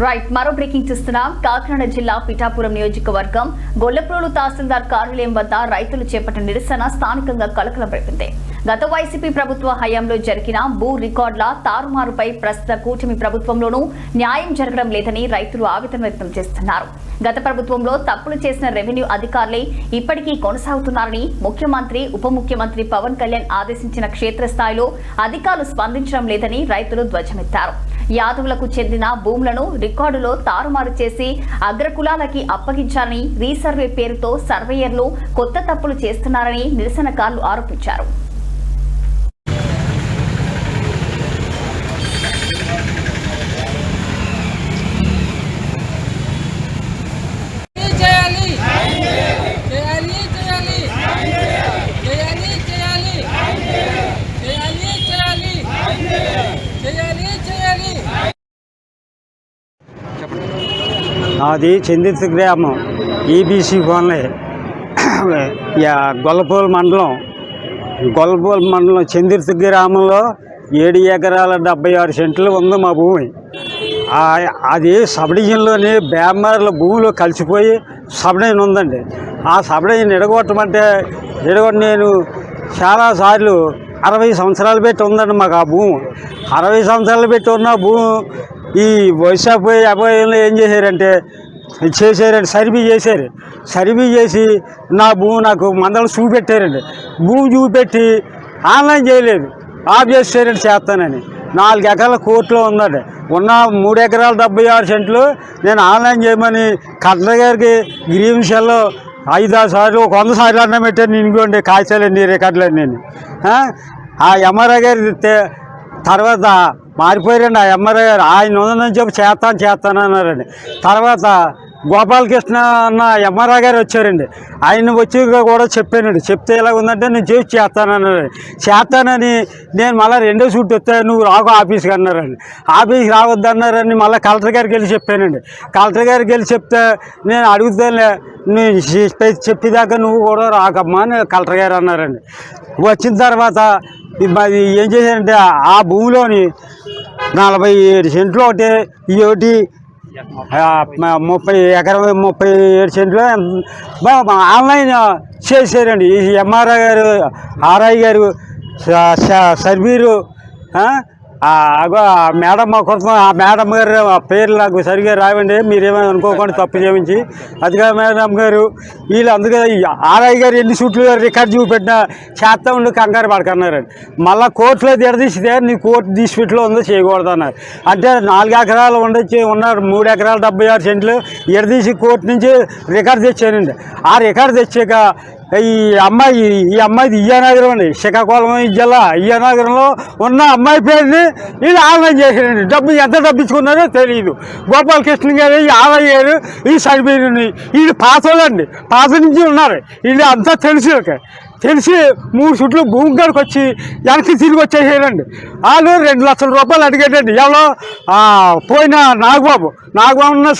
Right మరో breaking చూస్తున్నాం. కాకినాడ జిల్లా పిఠాపురం నియోజకవర్గం గొల్లప్రోలు తహసీల్దార్ కార్యాలయం వద్ద రైతులు చేపట్టిన నిరసన స్థానికంగా కలకలం రేపింది. గత వైసీపీ ప్రభుత్వ హయాంలో జరిగిన భూ రికార్డుల తారుమారుపై ప్రస్తుత కూటమి ప్రభుత్వంలోనూ న్యాయం జరగడం లేదని రైతులు ఆవేదన వ్యక్తం చేస్తున్నారు. గత ప్రభుత్వంలో తప్పులు చేసిన రెవెన్యూ అధికారులే ఇప్పటికీ కొనసాగుతున్నారని ముఖ్యమంత్రి ఉప ముఖ్యమంత్రి పవన్ కళ్యాణ్ ఆదేశించిన క్షేత్రస్థాయిలో అధికారులు స్పందించడం లేదని రైతులు ధ్వజమెత్తారు. యాదవులకు చెందిన భూములను రికార్డులో తారుమారు చేసి అగ్రకులాలకి అప్పగించాలని రీసర్వే పేరుతో సర్వేయర్లు కొత్త తప్పులు చేస్తున్నారని నిరసనకారులు ఆరోపించారు. అది చెందిత గ్రామం ఈబీసీ కోనలే గొల్లపూల మండలం చెందిత గ్రామంలో 7 ఎకరాల 76 సెంట్లు ఉంది మా భూమి. అది సబడిజన్లోని బేమార్ల భూమిలో కలిసిపోయి సబడిజన్ ఉందండి. ఆ సబడిజన్ ఎడగొట్టమంటే నేను చాలాసార్లు 60 సంవత్సరాలు పెట్టి ఉందండి మాకు ఆ భూమి. 60 సంవత్సరాలు పెట్టి ఉన్న భూమి ఈ వైశాఖ అబ్బాయిలో ఏం చేశారంటే సర్వీ చేసి నా భూమి నాకు మందలు చూపెట్టారండి. భూమి చూపెట్టి ఆన్లైన్ చేయలేదు, ఆఫ్ చేసారండి చేస్తానని. 4 ఎకరాల కోర్టులో ఉందండి. ఉన్న 3 ఎకరాల 76 సెంట్లు నేను ఆన్లైన్ చేయమని కలెక్టర్ గారికి గ్రీవెన్స్లో 5-6 సార్లు 100 సార్లు అన్న పెట్టాను. ఇంకోండి కాగితాలన్నీ రికార్డులన్నీ ఆ ఎంఆర్ఐ గారు తర్వాత మారిపోయారండి. ఆ ఎంఆర్ఐ గారు ఆయన ఉందని చెప్పి చేస్తాను అన్నారండి. తర్వాత గోపాలకృష్ణ అన్న ఎంఆర్ఐ గారు వచ్చారండి. ఆయన వచ్చి కూడా చెప్పానండి. చెప్తే ఎలా ఉందంటే నేను చేస్తానని నేను మళ్ళీ 2వ సూట్ వస్తే నువ్వు రాకు ఆఫీస్కి అన్నారండి. ఆఫీస్కి రావద్దన్నారని మళ్ళీ కలెక్టర్ గారికి వెళ్ళి చెప్పానండి. కలెక్టర్ గారికి వెళ్ళి చెప్తే నేను అడుగుతానులే, నువ్వు చెప్పేదాకా నువ్వు కూడా రాకమ్మా అని కలెక్టర్ గారు అన్నారండి. వచ్చిన తర్వాత ఏం చేశారంటే ఆ భూమిలోని 47 సెంట్లు ఒకటి 37 సెంట్లు ఆన్లైన్ చేశారండి. ఈ ఎంఆర్ఐ గారు, ఆర్ఐ గారు, సర్వీరు, మేడం కోసం ఆ మేడం గారు పేర్లు నాకు సరిగ్గా రావండి, మీరేమో అనుకోకుండా తప్పు చేయించి అదిగా మేడం గారు వీళ్ళు. అందుకే ఆర్ఐ గారు ఎన్ని సూట్లు రికార్డు చూపెట్టినా చేస్తా ఉండి కంగారు పడుకున్నారండి. మళ్ళీ కోర్టులో తిరదీస్తే నీ కోర్టు తీసిపెట్లో ఉందో చేయకూడదు అన్నారు. అంటే 4 ఎకరాలు ఉన్నారు 3 ఎకరాల 76 సెంట్లు ఎడదీసి కోర్టు నుంచి రికార్డు తెచ్చానండి. ఆ రికార్డు తెచ్చాక ఈ అమ్మాయిది ఇయ్యానగరం అండి, శ్రీకాకుళం జిల్లా ఇయ్యానగరంలో ఉన్న అమ్మాయి పేరుని వీళ్ళు ఆన్లైన్ చేశారండి. ఎంత డబ్బించుకున్నారో తెలియదు. గోపాలకృష్ణ గారు, ఈ ఆలయ్య గారు, ఈ సర్వీని వీళ్ళు పాతోళ్ళండి, పాత నుంచి ఉన్నారు. వీళ్ళు అంతా తెలిసి 3 సుట్లు భూమి కాడికి వచ్చి వెనక్కి తిరిగి వచ్చేసారండి. వాళ్ళు 2 లక్షల రూపాయలు అడిగాడండి. ఎవరో పోయిన నాగబాబు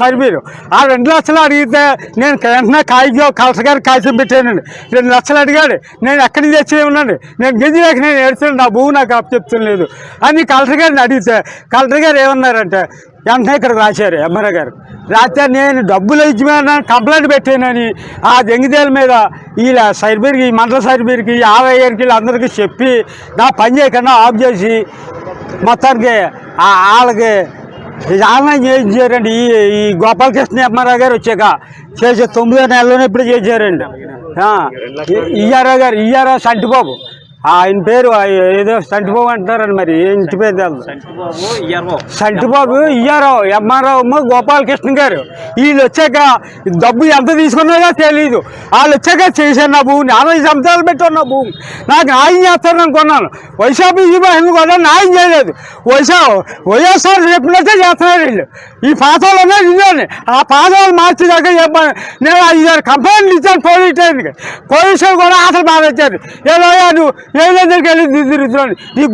సర్వీరు ఆ 2 లక్షలు అడిగితే నేను వెంటనే కలెక్టర్ గారికి కాగితం పెట్టానండి. 2 లక్షలు అడిగాడు. నేను ఎక్కడికి తెచ్చే ఉన్నాండి, నేను గెజిలేక నేను ఏడుతున్నాను, నా భూమి నాకు అప్పచెప్తం లేదు అని కలెక్టర్ గారిని అడిగితే కలెక్టర్ గారు ఏమన్నారంటే వెంటనే ఇక్కడ రాశారు ఎంఆర్ఐ గారు. రాస్తే నేను డబ్బులు ఇచ్చినా కంప్లైంట్ పెట్టానని ఆ దెంగిదేల మీద వీళ్ళ సర్వీర్కి, ఈ మండల సర్వీర్కి, ఆలయ గారికి వీళ్ళందరికీ చెప్పి నా పని చేయకుండా ఆఫ్ చేసి మొత్తానికి వాళ్ళకి ఆన్లైన్ చేయించారండి. ఈ గోపాలకృష్ణ ఎంఆర్ఐ గారు వచ్చాక చేసే 9వ నెలలోనే ఇప్పుడు చేశారండి. ఈఆర్ఓ గారు, ఈఆర్ఓ సంటిబాబు, ఆయన పేరు ఏదో సంటిబాబు అంటున్నారండి, మరి ఇంటి పేరు సంటిబాబు, ఇయ్యారో ఎంఆర్ఓ గోపాలకృష్ణ గారు. వీళ్ళు వచ్చాక డబ్బు ఎంత తీసుకున్నారో తెలియదు. వాళ్ళు వచ్చాక చేశారు నా భూమిని. 60 సంవత్సరాలు పెట్టి ఉన్న భూమి నాకు న్యాయం చేస్తారని అనుకున్నాను. వైశాఖ కూడా న్యాయం చేయలేదు. వైఎస్ఆర్ చెప్పినట్టే చేస్తున్నారు వీళ్ళు. ఈ పాతోళ్ళనే నిజాన్ని ఆ పాతోళ్ళు మార్చేదాకా చెప్పాను. నేను 5-6 కంప్లైంట్లు ఇచ్చాను పోలీసులు కూడా అసలు బాగా వచ్చారు. ఏదో నువ్వు ఏ దగ్గరికి వెళ్ళి తిరుగుతున్నాను, నీ